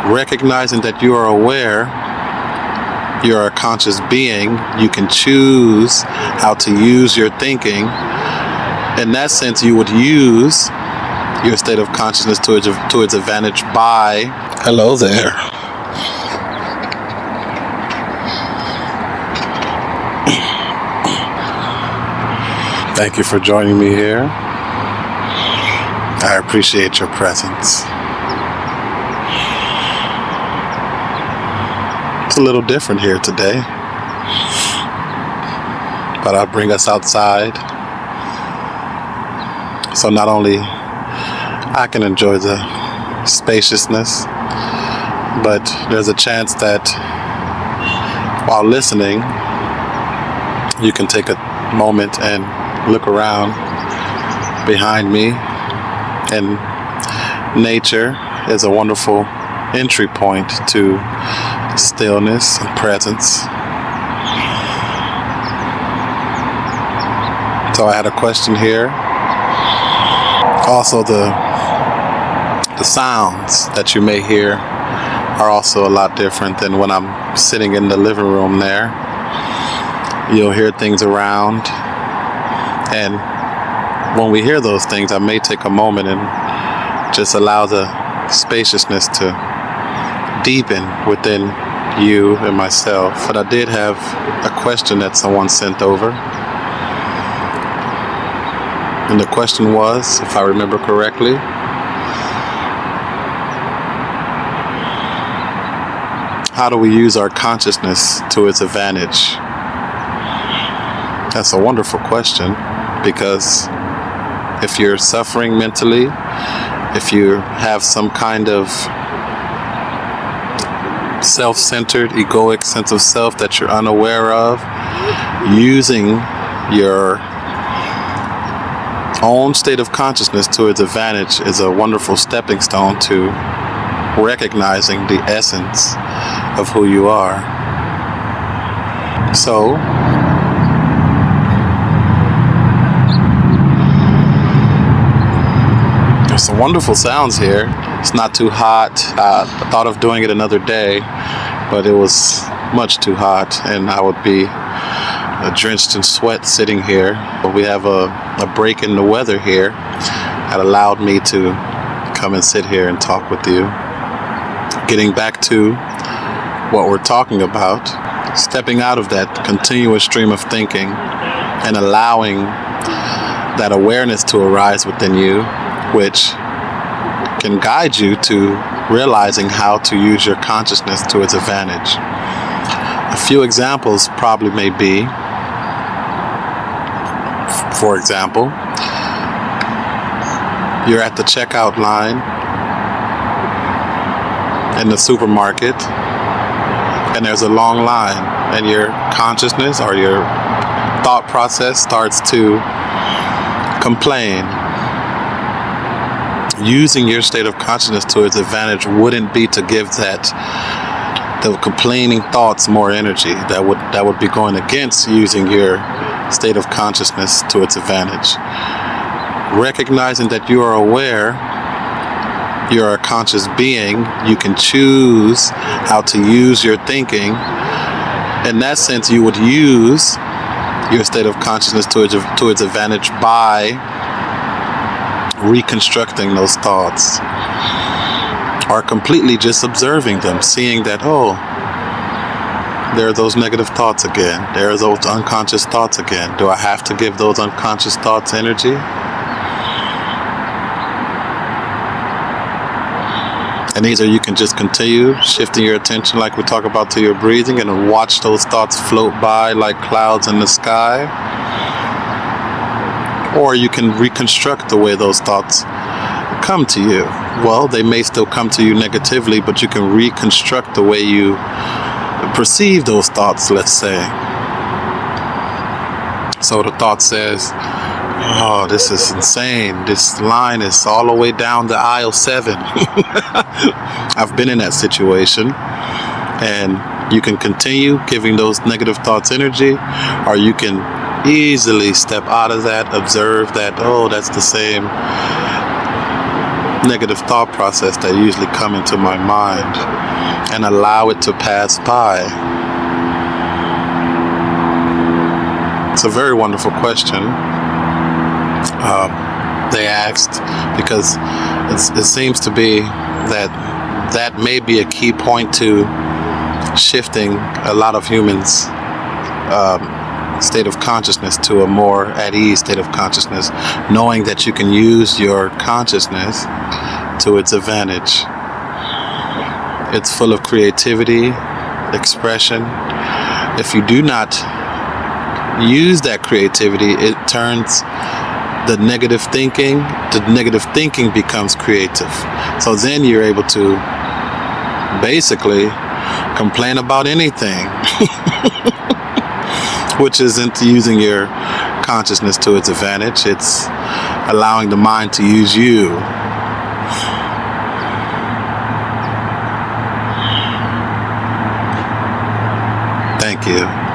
Recognizing that you are aware, you are a conscious being, you can choose how to use your thinking. In that sense, you would use your state of consciousness to its advantage by, hello there. Thank you for joining me here. I appreciate your presence. It's a little different here today, but I'll bring us outside. So not only I can enjoy the spaciousness, but there's a chance that while listening, you can take a moment and look around behind me. And nature is a wonderful entry point to stillness and presence. So I had a question here. Also, the sounds that you may hear are also a lot different than when I'm sitting in the living room there. You'll hear things around, and when we hear those things, I may take a moment and just allow the spaciousness to deepen within you and myself. But I did have a question that someone sent over. And the question was, if I remember correctly, how do we use our consciousness to its advantage? That's a wonderful question, because if you're suffering mentally, if you have some kind of self-centered, egoic sense of self that you're unaware of, using your own state of consciousness to its advantage is a wonderful stepping stone to recognizing the essence of who you are. So, some wonderful sounds here. It's not too hot. I thought of doing it another day, but it was much too hot, and I would be drenched in sweat sitting here. But we have a break in the weather here that allowed me to come and sit here and talk with you. Getting back to what we're talking about, stepping out of that continuous stream of thinking and allowing that awareness to arise within you, which can guide you to realizing how to use your consciousness to its advantage. A few examples probably may be, for example, you're at the checkout line in the supermarket and there's a long line, and your consciousness or your thought process starts to complain. Using your state of consciousness to its advantage wouldn't be to give the complaining thoughts more energy. That would be going against using your state of consciousness to its advantage. Recognizing that you are aware, you are a conscious being, you can choose how to use your thinking. In that sense, you would use your state of consciousness to its advantage by reconstructing those thoughts, or completely just observing them, seeing that, oh, there are those negative thoughts again, there are those unconscious thoughts again. Do I have to give those unconscious thoughts energy? And either you can just continue shifting your attention, like we talk about, to your breathing, and watch those thoughts float by like clouds in the sky, or you can reconstruct the way those thoughts come to you. Well, they may still come to you negatively, but you can reconstruct the way you perceive those thoughts, let's say. So the thought says, oh, this is insane. This line is all the way down the aisle 7. I've been in that situation. And you can continue giving those negative thoughts energy, or you can easily step out of that, observe that, oh, that's the same negative thought process that usually come into my mind and allow it to pass by? It's a very wonderful question. They asked because it seems to be that may be a key point to shifting a lot of humans' state of consciousness to a more at ease state of consciousness, knowing that you can use your consciousness to its advantage. It's full of creativity, expression. If you do not use that creativity, it turns the negative thinking becomes creative. So then you're able to basically complain about anything, which isn't using your consciousness to its advantage. It's allowing the mind to use you. Thank you.